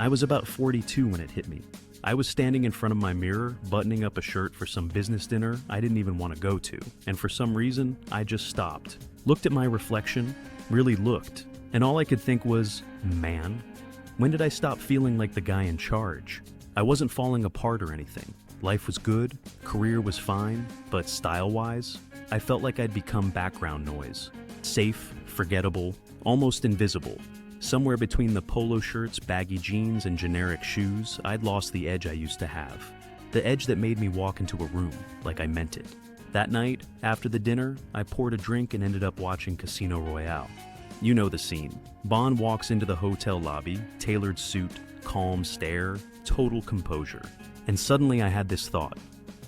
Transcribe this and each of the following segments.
I was about 42 when it hit me. I was standing in front of my mirror, buttoning up a shirt for some business dinner I didn't even want to go to, and for some reason, I just stopped. Looked at my reflection, really looked, and all I could think was, man, when did I stop feeling like the guy in charge? I wasn't falling apart or anything. Life was good, career was fine, but style-wise, I felt like I'd become background noise. Safe, forgettable, almost invisible. Somewhere between the polo shirts, baggy jeans, and generic shoes, I'd lost the edge I used to have. The edge that made me walk into a room like I meant it. That night, after the dinner, I poured a drink and ended up watching Casino Royale. You know the scene. Bond walks into the hotel lobby, tailored suit, calm stare, total composure. And suddenly I had this thought.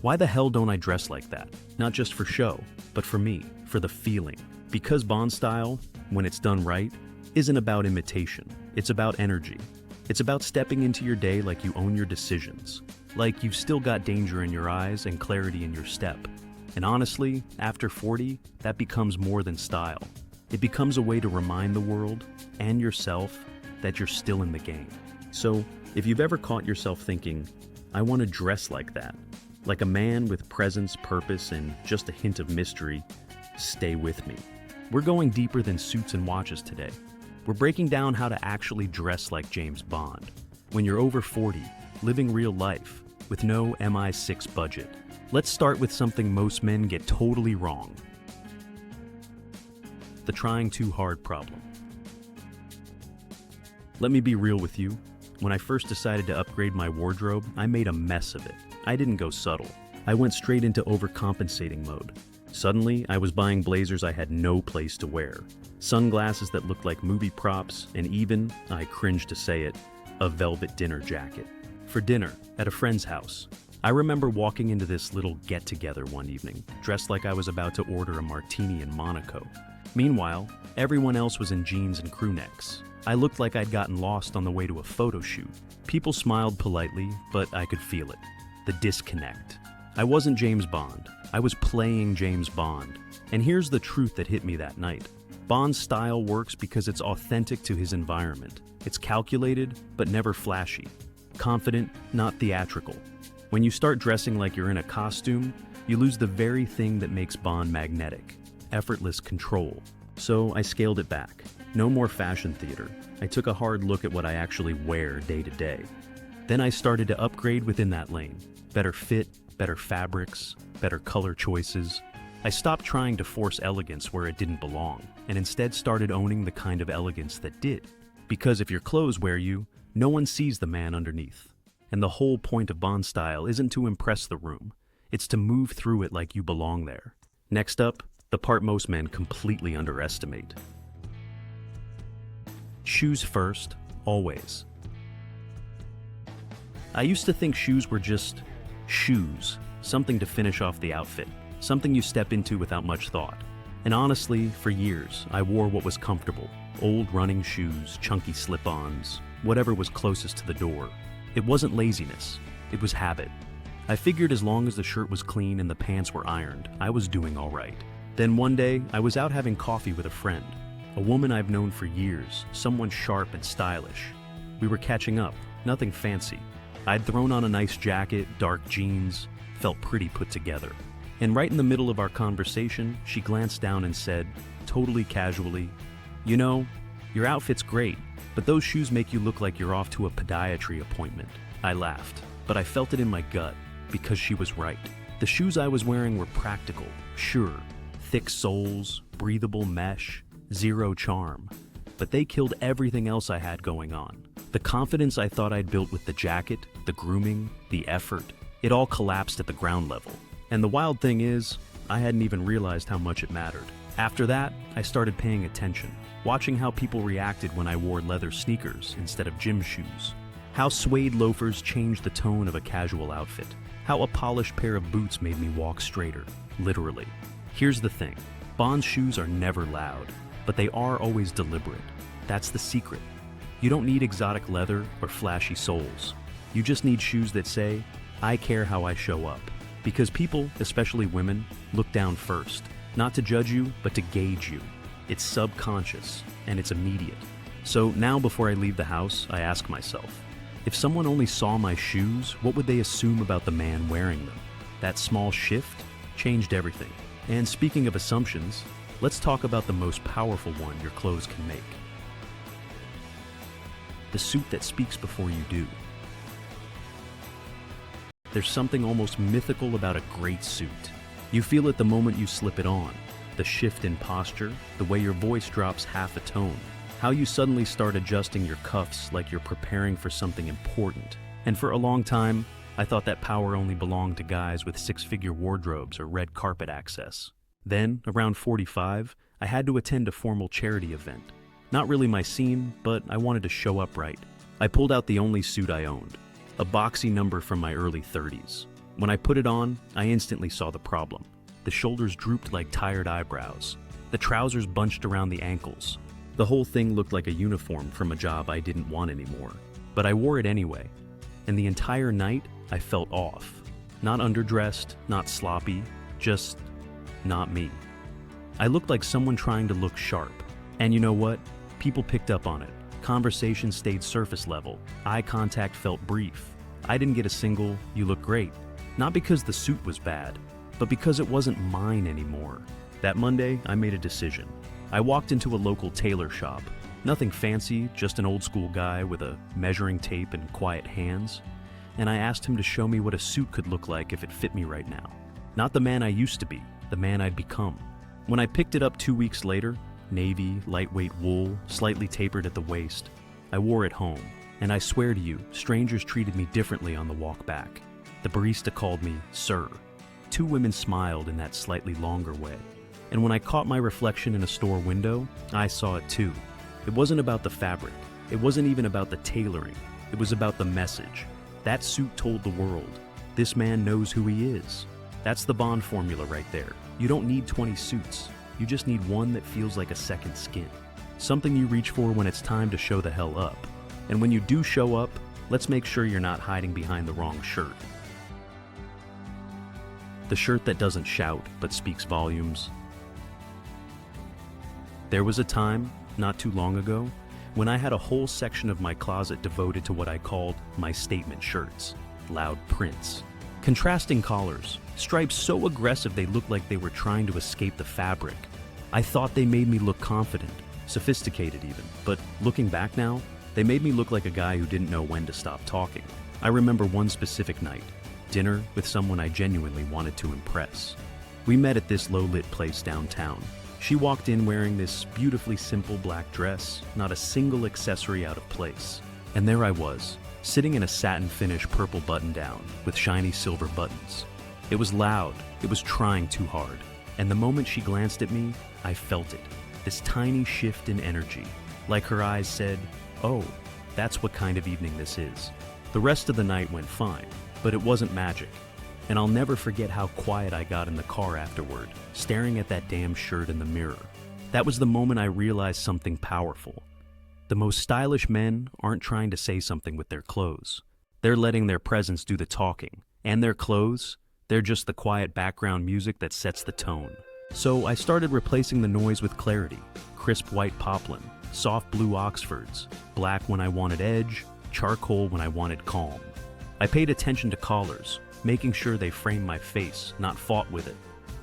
Why the hell don't I dress like that? Not just for show, but for me, for the feeling. Because Bond style, when it's done right, isn't about imitation. It's about energy. It's about stepping into your day like you own your decisions. Like you've still got danger in your eyes and clarity in your step. And honestly, after 40, that becomes more than style. It becomes a way to remind the world and yourself that you're still in the game. So, if you've ever caught yourself thinking, I want to dress like that, like a man with presence, purpose, and just a hint of mystery, stay with me. We're going deeper than suits and watches today. We're breaking down how to actually dress like James Bond. When you're over 40, living real life, with no MI6 budget. Let's start with something most men get totally wrong. The trying too hard problem. Let me be real with you. When I first decided to upgrade my wardrobe, I made a mess of it. I didn't go subtle. I went straight into overcompensating mode. Suddenly, I was buying blazers I had no place to wear, sunglasses that looked like movie props, and even, I cringe to say it, a velvet dinner jacket. For dinner, at a friend's house. I remember walking into this little get-together one evening, dressed like I was about to order a martini in Monaco. Meanwhile, everyone else was in jeans and crew necks. I looked like I'd gotten lost on the way to a photo shoot. People smiled politely, but I could feel it. The disconnect. I wasn't James Bond. I was playing James Bond. And here's the truth that hit me that night. Bond's style works because it's authentic to his environment. It's calculated, but never flashy. Confident, not theatrical. When you start dressing like you're in a costume, you lose the very thing that makes Bond magnetic. Effortless control. So I scaled it back. No more fashion theater. I took a hard look at what I actually wear day to day. Then I started to upgrade within that lane. Better fit, better fabrics, better color choices. I stopped trying to force elegance where it didn't belong, and instead started owning the kind of elegance that did. Because if your clothes wear you, no one sees the man underneath. And the whole point of Bond style isn't to impress the room. It's to move through it like you belong there. Next up, the part most men completely underestimate. Shoes first, always. I used to think shoes were just shoes, something to finish off the outfit, something you step into without much thought. And honestly, for years, I wore what was comfortable. Old running shoes, chunky slip-ons, whatever was closest to the door. It wasn't laziness, it was habit. I figured as long as the shirt was clean and the pants were ironed, I was doing all right. Then one day, I was out having coffee with a friend, a woman I've known for years, someone sharp and stylish. We were catching up, nothing fancy. I'd thrown on a nice jacket, dark jeans, felt pretty put together. And right in the middle of our conversation, she glanced down and said, totally casually, "You know, your outfit's great, but those shoes make you look like you're off to a podiatry appointment." I laughed, but I felt it in my gut, because she was right. The shoes I was wearing were practical, sure, thick soles, breathable mesh, zero charm. But they killed everything else I had going on. The confidence I thought I'd built with the jacket, the grooming, the effort, it all collapsed at the ground level. And the wild thing is, I hadn't even realized how much it mattered. After that, I started paying attention, watching how people reacted when I wore leather sneakers instead of gym shoes, how suede loafers changed the tone of a casual outfit, how a polished pair of boots made me walk straighter, literally. Here's the thing, Bond's shoes are never loud, but they are always deliberate. That's the secret. You don't need exotic leather or flashy soles. You just need shoes that say, I care how I show up. Because people, especially women, look down first. Not to judge you, but to gauge you. It's subconscious, and it's immediate. So now before I leave the house, I ask myself, If someone only saw my shoes, what would they assume about the man wearing them? That small shift changed everything. And speaking of assumptions, let's talk about the most powerful one your clothes can make. The suit that speaks before you do. There's something almost mythical about a great suit. You feel it the moment you slip it on. The shift in posture, the way your voice drops half a tone, how you suddenly start adjusting your cuffs like you're preparing for something important. And for a long time, I thought that power only belonged to guys with six-figure wardrobes or red carpet access. Then, around 45, I had to attend a formal charity event. Not really my scene, but I wanted to show up right. I pulled out the only suit I owned, a boxy number from my early 30s. When I put it on, I instantly saw the problem. The shoulders drooped like tired eyebrows. The trousers bunched around the ankles. The whole thing looked like a uniform from a job I didn't want anymore. But I wore it anyway. And the entire night, I felt off. Not underdressed, not sloppy, just not me. I looked like someone trying to look sharp. And you know what? People picked up on it. Conversation stayed surface level. Eye contact felt brief. I didn't get a single, "You look great." Not because the suit was bad, but because it wasn't mine anymore. That Monday, I made a decision. I walked into a local tailor shop. Nothing fancy, just an old school guy with a measuring tape and quiet hands. And I asked him to show me what a suit could look like if it fit me right now. Not the man I used to be, the man I'd become. When I picked it up 2 weeks later, navy, lightweight wool, slightly tapered at the waist, I wore it home. And I swear to you, strangers treated me differently on the walk back. The barista called me sir. 2 women smiled in that slightly longer way. And when I caught my reflection in a store window, I saw it too. It wasn't about the fabric. It wasn't even about the tailoring. It was about the message. That suit told the world, this man knows who he is. That's the Bond formula right there. You don't need 20 suits. You just need one that feels like a second skin. Something you reach for when it's time to show the hell up. And when you do show up, let's make sure you're not hiding behind the wrong shirt. The shirt that doesn't shout, but speaks volumes. There was a time, not too long ago, when I had a whole section of my closet devoted to what I called my statement shirts. Loud prints. Contrasting collars. Stripes so aggressive they looked like they were trying to escape the fabric. I thought they made me look confident, sophisticated even, but looking back now, they made me look like a guy who didn't know when to stop talking. I remember one specific night, dinner with someone I genuinely wanted to impress. We met at this low-lit place downtown. She walked in wearing this beautifully simple black dress, not a single accessory out of place. And there I was, sitting in a satin finish purple button-down with shiny silver buttons. It was loud, it was trying too hard. And the moment she glanced at me, I felt it. This tiny shift in energy. Like her eyes said, "Oh, that's what kind of evening this is." The rest of the night went fine, but it wasn't magic. And I'll never forget how quiet I got in the car afterward, staring at that damn shirt in the mirror. That was the moment I realized something powerful. The most stylish men aren't trying to say something with their clothes. They're letting their presence do the talking. And their clothes, they're just the quiet background music that sets the tone. So I started replacing the noise with clarity. Crisp white poplin, soft blue Oxfords, black when I wanted edge, charcoal when I wanted calm. I paid attention to collars, making sure they framed my face, not fought with it.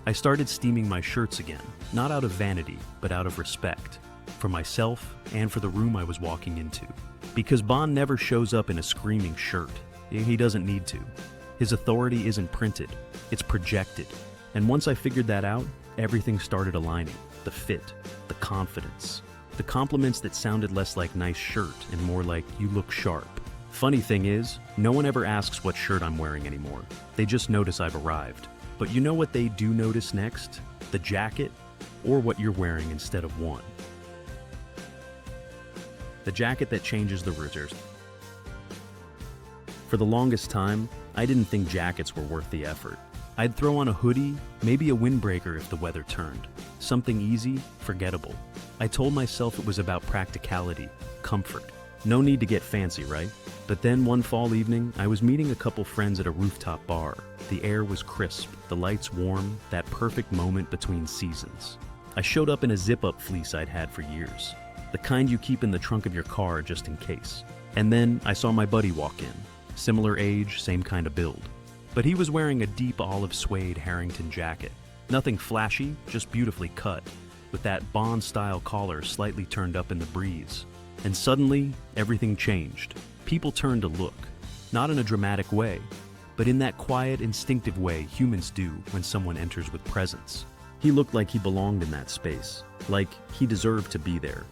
I started steaming my shirts again, not out of vanity, but out of respect. For myself and for the room I was walking into. Because Bond never shows up in a screaming shirt. He doesn't need to. His authority isn't printed, it's projected. And once I figured that out, everything started aligning. The fit, the confidence, the compliments that sounded less like nice shirt and more like you look sharp. Funny thing is, no one ever asks what shirt I'm wearing anymore. They just notice I've arrived. But you know what they do notice next? The jacket, or what you're wearing instead of one. The jacket that changes the reserves. For the longest time, I didn't think jackets were worth the effort. I'd throw on a hoodie, maybe a windbreaker if the weather turned. Something easy, forgettable. I told myself it was about practicality, comfort. No need to get fancy, right? But then one fall evening, I was meeting a couple friends at a rooftop bar. The air was crisp, the lights warm, that perfect moment between seasons. I showed up in a zip-up fleece I'd had for years. The kind you keep in the trunk of your car just in case. And then I saw my buddy walk in. Similar age, same kind of build. But he was wearing a deep olive suede Harrington jacket. Nothing flashy, just beautifully cut, with that Bond-style collar slightly turned up in the breeze. And suddenly, everything changed. People turned to look. Not in a dramatic way, but in that quiet, instinctive way humans do when someone enters with presence. He looked like he belonged in that space, like he deserved to be there.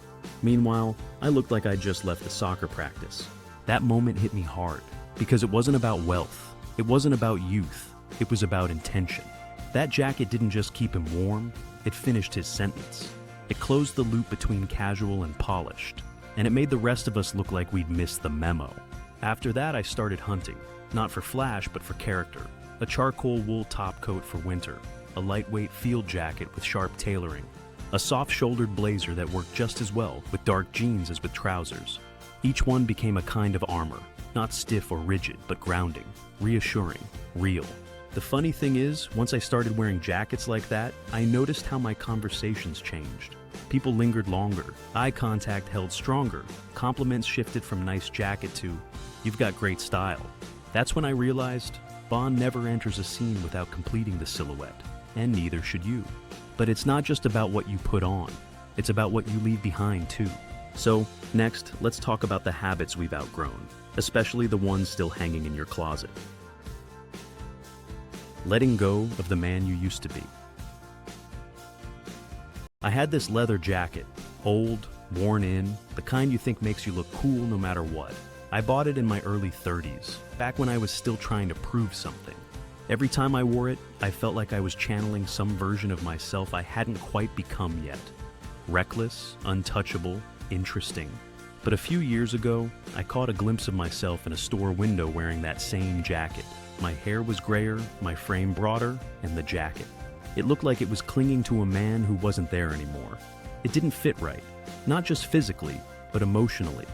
Meanwhile, I looked like I'd just left a soccer practice. That moment hit me hard, because it wasn't about wealth, it wasn't about youth, it was about intention. That jacket didn't just keep him warm, it finished his sentence. It closed the loop between casual and polished, and it made the rest of us look like we'd missed the memo. After that, I started hunting, not for flash, but for character. A charcoal wool topcoat for winter, a lightweight field jacket with sharp tailoring, a soft-shouldered blazer that worked just as well with dark jeans as with trousers. Each one became a kind of armor, not stiff or rigid, but grounding, reassuring, real. The funny thing is, once I started wearing jackets like that, I noticed how my conversations changed. People lingered longer, eye contact held stronger, compliments shifted from nice jacket to, you've got great style. That's when I realized Bond never enters a scene without completing the silhouette, and neither should you. But it's not just about what you put on, it's about what you leave behind too. So, next, let's talk about the habits we've outgrown, especially the ones still hanging in your closet. Letting go of the man you used to be. I had this leather jacket, old, worn in, the kind you think makes you look cool no matter what. I bought it in my early 30s, back when I was still trying to prove something. Every time I wore it, I felt like I was channeling some version of myself I hadn't quite become yet. Reckless, untouchable, interesting. But a few years ago, I caught a glimpse of myself in a store window wearing that same jacket. My hair was grayer, my frame broader, and the jacket. It looked like it was clinging to a man who wasn't there anymore. It didn't fit right, not just physically, but emotionally.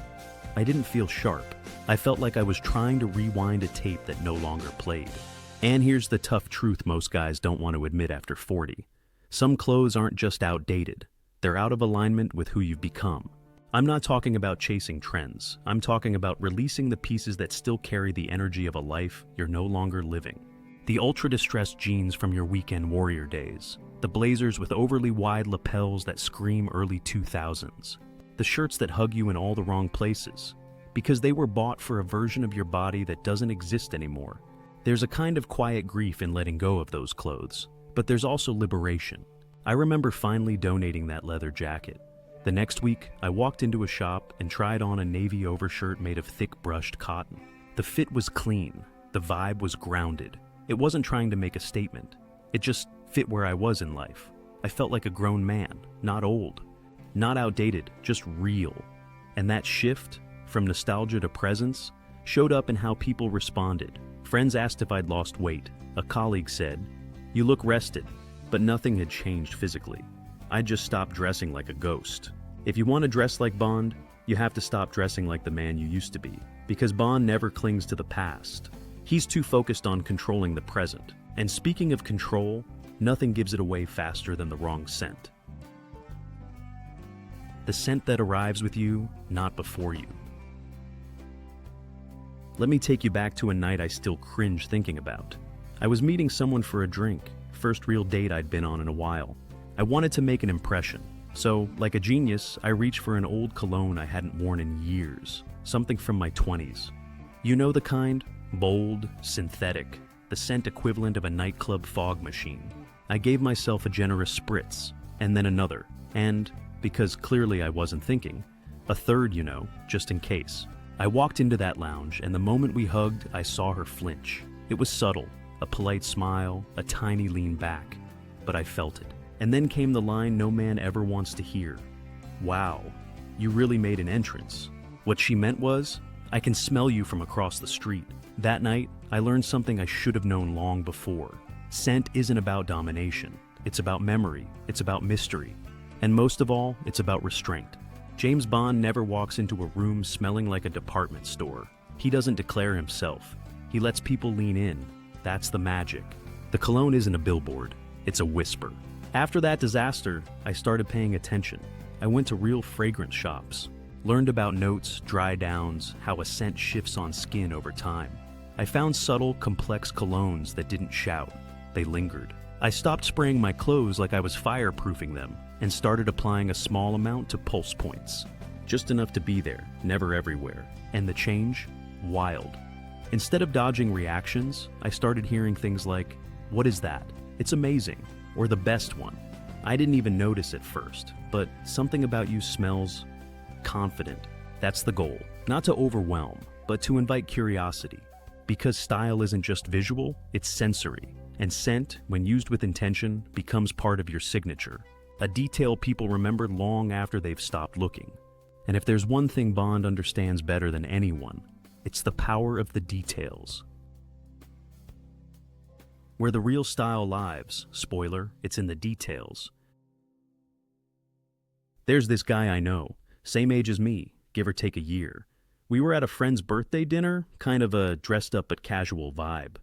I didn't feel sharp. I felt like I was trying to rewind a tape that no longer played. And here's the tough truth most guys don't want to admit after 40. Some clothes aren't just outdated. They're out of alignment with who you've become. I'm not talking about chasing trends. I'm talking about releasing the pieces that still carry the energy of a life you're no longer living. The ultra-distressed jeans from your weekend warrior days. The blazers with overly wide lapels that scream early 2000s. The shirts that hug you in all the wrong places. Because they were bought for a version of your body that doesn't exist anymore. There's a kind of quiet grief in letting go of those clothes. But there's also liberation. I remember finally donating that leather jacket. The next week, I walked into a shop and tried on a navy overshirt made of thick brushed cotton. The fit was clean. The vibe was grounded. It wasn't trying to make a statement. It just fit where I was in life. I felt like a grown man, not old. Not outdated, just real. And that shift, from nostalgia to presence, showed up in how people responded. Friends asked if I'd lost weight. A colleague said, "You look rested," but nothing had changed physically. I just stopped dressing like a ghost. If you want to dress like Bond, you have to stop dressing like the man you used to be, because Bond never clings to the past. He's too focused on controlling the present. And speaking of control, nothing gives it away faster than the wrong scent. The scent that arrives with you, not before you. Let me take you back to a night I still cringe thinking about. I was meeting someone for a drink, first real date I'd been on in a while. I wanted to make an impression, so, like a genius, I reached for an old cologne I hadn't worn in years, something from my 20s. You know the kind? Bold, synthetic, the scent equivalent of a nightclub fog machine. I gave myself a generous spritz, and then another, and, because clearly I wasn't thinking, a third, just in case. I walked into that lounge, and the moment we hugged, I saw her flinch. It was subtle, a polite smile, a tiny lean back, but I felt it. And then came the line no man ever wants to hear. "Wow, you really made an entrance." What she meant was, "I can smell you from across the street." That night, I learned something I should have known long before. Scent isn't about domination. It's about memory. It's about mystery. And most of all, it's about restraint. James Bond never walks into a room smelling like a department store. He doesn't declare himself. He lets people lean in. That's the magic. The cologne isn't a billboard. It's a whisper. After that disaster, I started paying attention. I went to real fragrance shops. Learned about notes, dry downs, how a scent shifts on skin over time. I found subtle, complex colognes that didn't shout. They lingered. I stopped spraying my clothes like I was fireproofing them and started applying a small amount to pulse points. Just enough to be there, never everywhere. And the change? Wild. Instead of dodging reactions, I started hearing things like, "What is that? It's amazing," or "the best one." I didn't even notice at first, but something about you smells confident. That's the goal. Not to overwhelm, but to invite curiosity. Because style isn't just visual, it's sensory. And scent, when used with intention, becomes part of your signature. A detail people remember long after they've stopped looking. And if there's one thing Bond understands better than anyone, it's the power of the details. Where the real style lives, spoiler, it's in the details. There's this guy I know, same age as me, give or take a year. We were at a friend's birthday dinner, kind of a dressed up but casual vibe.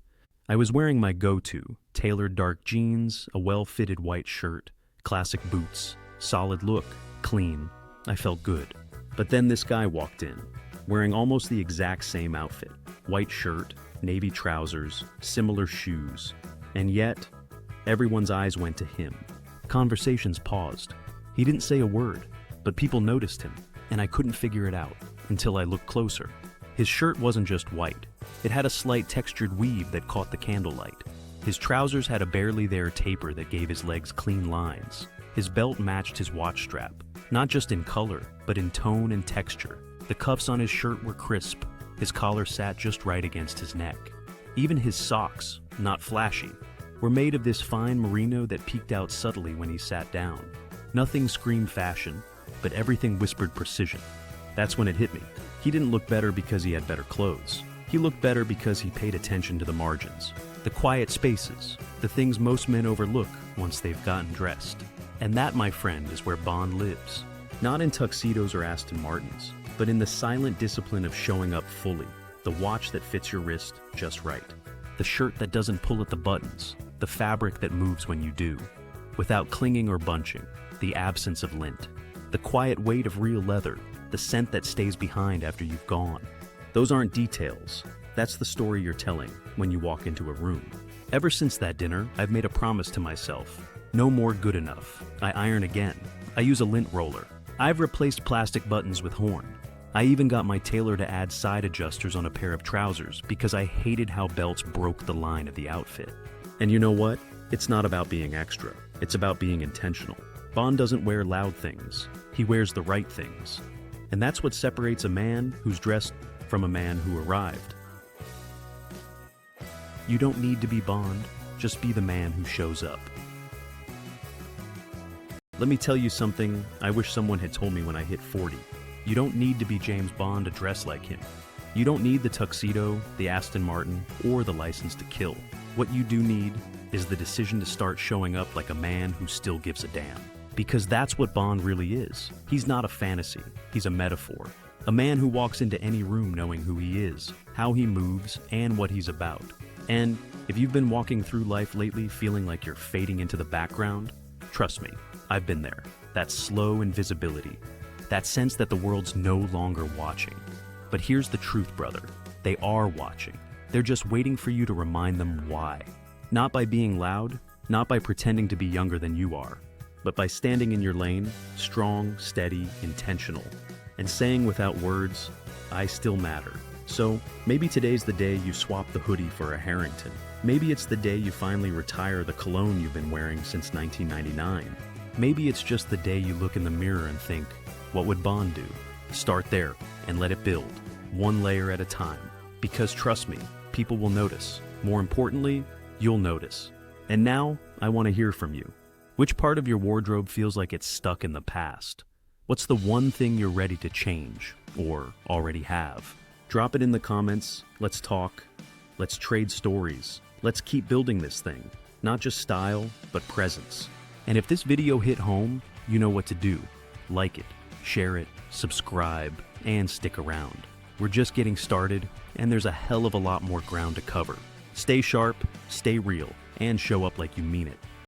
I was wearing my go-to, tailored dark jeans, a well-fitted white shirt, classic boots, solid look, clean. I felt good. But then this guy walked in, wearing almost the exact same outfit. White shirt, navy trousers, similar shoes. And yet, everyone's eyes went to him. Conversations paused. He didn't say a word, but people noticed him, and I couldn't figure it out until I looked closer. His shirt wasn't just white. It had a slight textured weave that caught the candlelight. His trousers had a barely there taper that gave his legs clean lines. His belt matched his watch strap, not just in color, but in tone and texture. The cuffs on his shirt were crisp. His collar sat just right against his neck. Even his socks, not flashy, were made of this fine merino that peeked out subtly when he sat down. Nothing screamed fashion, but everything whispered precision. That's when it hit me. He didn't look better because he had better clothes. He looked better because he paid attention to the margins, the quiet spaces, the things most men overlook once they've gotten dressed. And that, my friend, is where Bond lives. Not in tuxedos or Aston Martins, but in the silent discipline of showing up fully. The watch that fits your wrist just right. The shirt that doesn't pull at the buttons. The fabric that moves when you do. Without clinging or bunching. The absence of lint. The quiet weight of real leather. The scent that stays behind after you've gone. Those aren't details. That's the story you're telling when you walk into a room. Ever since that dinner, I've made a promise to myself. No more good enough. I iron again. I use a lint roller. I've replaced plastic buttons with horn. I even got my tailor to add side adjusters on a pair of trousers because I hated how belts broke the line of the outfit. And you know what? It's not about being extra. It's about being intentional. Bond doesn't wear loud things. He wears the right things. And that's what separates a man who's dressed from a man who arrived. You don't need to be Bond, just be the man who shows up. Let me tell you something I wish someone had told me when I hit 40. You don't need to be James Bond to dress like him. You don't need the tuxedo, the Aston Martin, or the license to kill. What you do need is the decision to start showing up like a man who still gives a damn. Because that's what Bond really is. He's not a fantasy, he's a metaphor. A man who walks into any room knowing who he is, how he moves, and what he's about. And if you've been walking through life lately feeling like you're fading into the background, trust me, I've been there. That slow invisibility. That sense that the world's no longer watching. But here's the truth, brother. They are watching. They're just waiting for you to remind them why. Not by being loud, not by pretending to be younger than you are, but by standing in your lane, strong, steady, intentional, and saying without words, I still matter. So maybe today's the day you swap the hoodie for a Harrington. Maybe it's the day you finally retire the cologne you've been wearing since 1999. Maybe it's just the day you look in the mirror and think, what would Bond do? Start there and let it build, one layer at a time. Because trust me, people will notice. More importantly, you'll notice. And now, I want to hear from you. Which part of your wardrobe feels like it's stuck in the past? What's the one thing you're ready to change, or already have? Drop it in the comments, let's talk, let's trade stories. Let's keep building this thing. Not just style, but presence. And if this video hit home, you know what to do. Like it, share it, subscribe, and stick around. We're just getting started, and there's a hell of a lot more ground to cover. Stay sharp, stay real, and show up like you mean it.